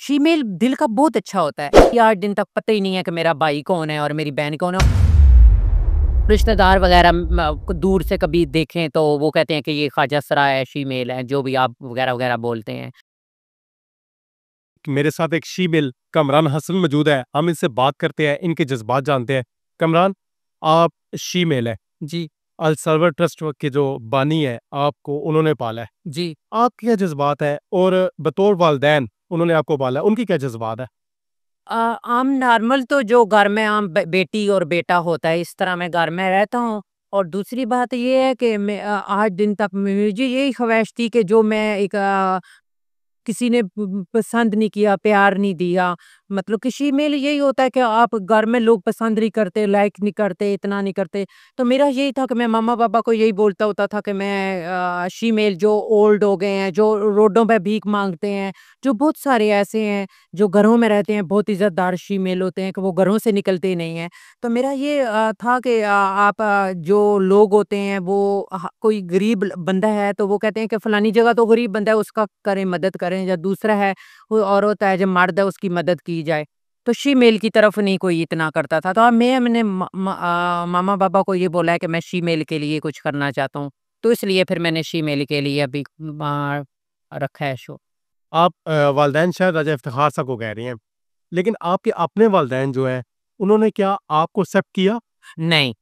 Female दिल का बहुत अच्छा होता है कि 8 दिन तक पता ही नहीं है कि मेरा भाई कौन है और मेरी बहन कौन है। रिश्तेदार वगैरह दूर से कभी देखें तो वो कहते हैं कि ये ख्वाजा सराय है, फीमेल है, जो भी आप वगैरह वगैरह बोलते हैं। मेरे साथ एक शीमेल कमरान हसन मौजूद है। हम इनसे बात करते हैं, इनके जज्बात जानते हैं। कमरान, आप शीमेल है, जी, अल सरवर ट्रस्ट के जो बानी है, आपको उन्होंने पाला है। जी। आपके क्या जज्बात है, और बतौर वालदैन उन्होंने आपको पाला है, उनकी क्या जज्बात है? आम नॉर्मल तो जो घर में आम बेटी और बेटा होता है, इस तरह मैं घर में रहता हूँ। और दूसरी बात ये है कि मैं 8 दिन तक मुझे यही ख्वाहिश थी कि जो मैं एक किसी ने पसंद नहीं किया, प्यार नहीं दिया। मतलब कि फीमेल यही होता है कि आप घर में लोग पसंद नहीं करते, लाइक नहीं करते, इतना नहीं करते। तो मेरा यही था कि मैं मम्मा-पापा को यही बोलता होता था कि मैं फीमेल जो ओल्ड हो गए हैं, जो रोडों पे भीख माँगते हैं, जो बहुत सारे ऐसे हैं, जो घरों में रहते हैं, बहुत इज़्ज़तदार फीमेल होते हैं कि वो घरों से निकलते ही नहीं हैं। तो मेरा ये था कि आप जो लोग होते हैं वो कोई गरीब बंदा है तो वो कहते हैं कि फलानी जगह तो गरीब बंदा है उसका करें मदद करें, या दूसरा है कोई औरत है जो मर्द है उसकी मदद की जाए। तो फीमेल की तरफ नहीं कोई इतना करता था। तो अब मैंने मामा पापा को ये बोला है कि मैं फीमेल के लिए कुछ करना चाहता हूँ। तो इसलिए फिर मैंने फीमेल के लिए अभी रखा है शो। आप वालदैन शायद राजा इफ्तिखार साहब को कह रही हैं, लेकिन आपके अपने वालदैन जो हैं, उन्होंने क्या आपको एक्सेप्ट किया? नहीं।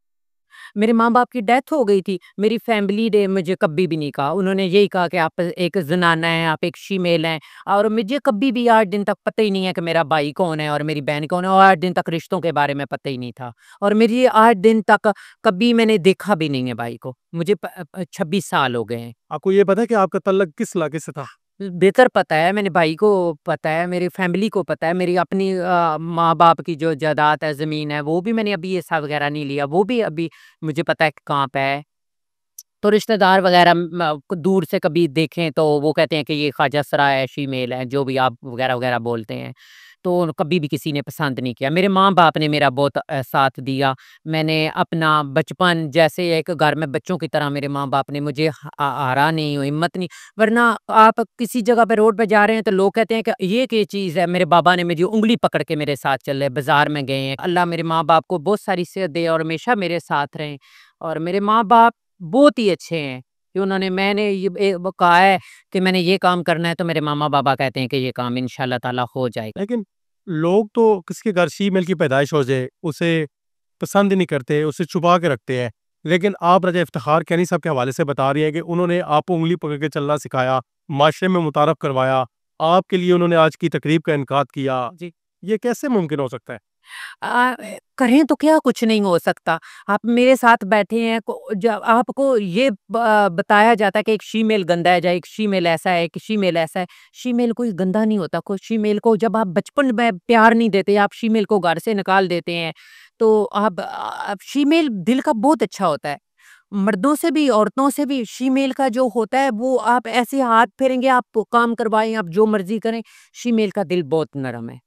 मेरे माँ-बाप की डेथ हो गई थी। मेरी फैमिली ने मुझे कभी भी नहीं कहा। उन्होंने यही कहा कि आप एक ज़नाना हैं, आप एक फीमेल हैं, और मुझे कभी भी 8 दिन तक पता ही नहीं है कि मेरा भाई कौन है और मेरी बहन कौन है, और 8 दिन तक रिश्तों के बारे में पता ही नहीं था। और मेरी 8 दिन तक कभी मैंने देखा भी नहीं है भाई को। मुझे 26 साल हो गए हैं। आपको ये पता है कि आपका तल्लक किस इलाके से था? बेहतर पता है, मेरे भाई को पता है, मेरी फैमिली को पता है, मेरी अपनी माँ-बाप की जो जायदाद है, ज़मीन है, वो भी मैंने अभी हिस्सा वगैरह नहीं लिया, वो भी अभी मुझे पता है कि कहाँ पे है। तो रिश्तेदार वगैरह दूर से कभी देखें तो वो कहते हैं कि ये ख्वाजा सराय है, फीमेल है, जो भी आप वगैरह वगैरह बोलते हैं। तो कभी भी किसी ने पसंद नहीं किया। मेरे माँ-बाप ने मेरा बहुत साथ दिया। मैंने अपना बचपन जैसे एक घर में बच्चों की तरह मेरे माँ-बाप ने मुझे हारा नहीं, हिम्मत नहीं। वरना आप किसी जगह पे रोड पे जा रहे हैं तो लोग कहते हैं कि ये क्या चीज़ है? मेरे बाबा ने मुझे उँगली पकड़ के मेरे साथ चले, बाज़ार में गए हैं। अल्लाह मेरे माँ-बाप को बहुत सारी सेहत दे और हमेशा मेरे साथ रहें। और मेरे माँ-बाप बहुत ही अच्छे हैं कि उन्होंने मैंने ये वो कहा है कि मैंने ये काम करना है तो मेरे मामा-बाबा कहते हैं कि ये काम इंशाअल्लाह ताला हो जाएगा। लेकिन लोग तो किसी के घर फीमेल की पैदाइश हो जाए, उसे पसंद ही नहीं करते, उसे छुपा के रखते हैं। लेकिन आप राजा इफ्तिखार कैनी साहब के हवाले से बता रही हैं कि उन्होंने आपको उँगली पकड़ के चलना सिखाया, माशरे में मुतारफ़ करवाया, आपके लिए उन्होंने आज की तकरीब का इनकाद किया। जी। ये कैसे मुमकिन हो सकता है? करें तो क्या कुछ नहीं हो सकता। आप मेरे साथ बैठे हैं को जब आपको ये बताया जाता है कि एक फीमेल गंदा है या एक फीमेल ऐसा है, एक फीमेल ऐसा है। फीमेल कोई गंदा नहीं होता, कोई फीमेल को जब आप बचपन में प्यार नहीं देते, आप फीमेल को घर से निकाल देते हैं, तो आप फीमेल दिल का बहुत अच्छा होता है। मर्दों से भी, औरतों से भी फीमेल का जो होता है वो आप ऐसे हाथ फेरेंगे, आप काम करवाएँ, आप जो मर्ज़ी करें, फीमेल का दिल बहुत नरम है।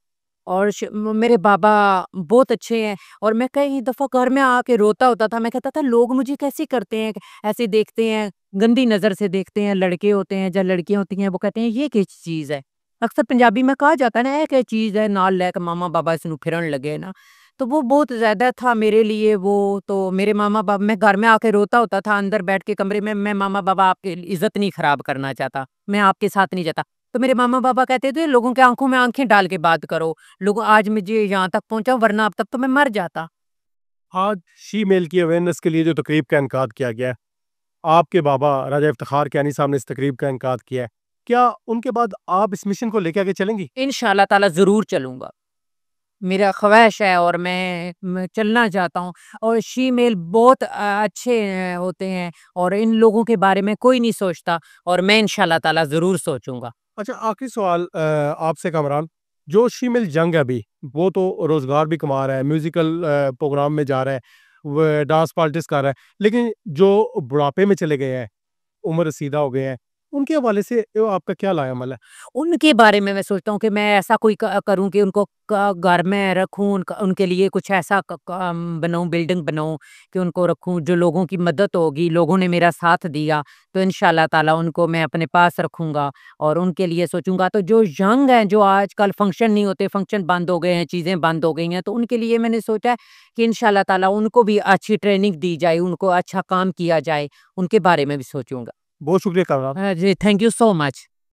और मेरे बाबा बहुत अच्छे हैं। और मैं कई दफ़ा घर में आके रोता होता था, मैं कहता था लोग मुझे कैसे करते हैं, ऐसे देखते हैं, गंदी नज़र से देखते हैं, लड़के होते हैं या लड़कियाँ होती हैं, वो कहते हैं ये क्या चीज़ है। अक्सर पंजाबी में कहा जाता है ना, ये क्या चीज़ है, नाल लैके मामा बाबा इसनू फिरन लगे ना। तो वो बहुत ज़्यादा था मेरे लिए वो। तो मेरे मामा बाबा, मैं घर में आके रोता होता था अंदर बैठ के कमरे में, मैं मामा बाबा आपकी इज़्ज़त नहीं खराब करना चाहता, मैं आपके साथ नहीं जाता। तो मेरे मामा-पापा कहते थे लोगों की आँखों में आँखें डाल के बात करो। लोग आज मुझे यहाँ तक पहुँचा, वरना अब तक तो मैं मर जाता। आज फीमेल की अवेयरनेस के लिए जो तकरीब का इनकाद किया गया है, आपके बाबा राजा इफ्तिखार कैनी साहब ने इस तकरीब का इनकाद किया है। क्या उनके बाद आप इस मिशन को लेके आगे चलेंगी? इंशाअल्लाह ताला ज़रूर चलूँगा। मेरा ख़्वाहिश है और मैं चलना चाहता हूँ। और फीमेल बहुत अच्छे होते हैं और इन लोगों के बारे में कोई नहीं सोचता, और मैं इंशाअल्लाह ताला ज़रूर सोचूँगा। अच्छा, आखिरी सवाल आपसे कमरान, जो फीमेल यंग है अभी, वो तो रोज़गार भी कमा रहा है, म्यूज़िकल प्रोग्राम में जा रहा है, वो डांस पार्टीज़ कर रहा है, लेकिन जो बुढ़ापे में चले गए हैं, उम्र रसीदा हो गए हैं, ان کے حوالے سے آپ کا کیا لائے عمل ہے؟ ان کے بارے میں سوچتا ہوں کہ میں ایسا کوئی کروں کہ ان کو گھر میں رکھوں، ان کے لیے کچھ ایسا بناؤں، بلڈنگ بناؤں کہ ان کو رکھوں، جو لوگوں کی مدد ہوگی، لوگوں نے میرا ساتھ دیا تو انشاءاللہ تعالیٰ ان کو میں اپنے پاس رکھوں گا اور ان کے لیے سوچوں گا۔ تو جو ینگ ہیں، جو آج کل فنکشن نہیں ہوتے، فنکشن بند ہو گئے ہیں، چیزیں بند ہو گئی ہیں، تو ان کے لیے میں نے سوچا ہے کہ انشاءاللہ تعالیٰ ان کو بھی اچھی ٹریننگ دی جائے، ان کو اچھا کام کیا جائے، ان کے بارے میں بھی سوچوں گا۔ بہت شکریہ کامران۔ جی تھینک یو سو مچ۔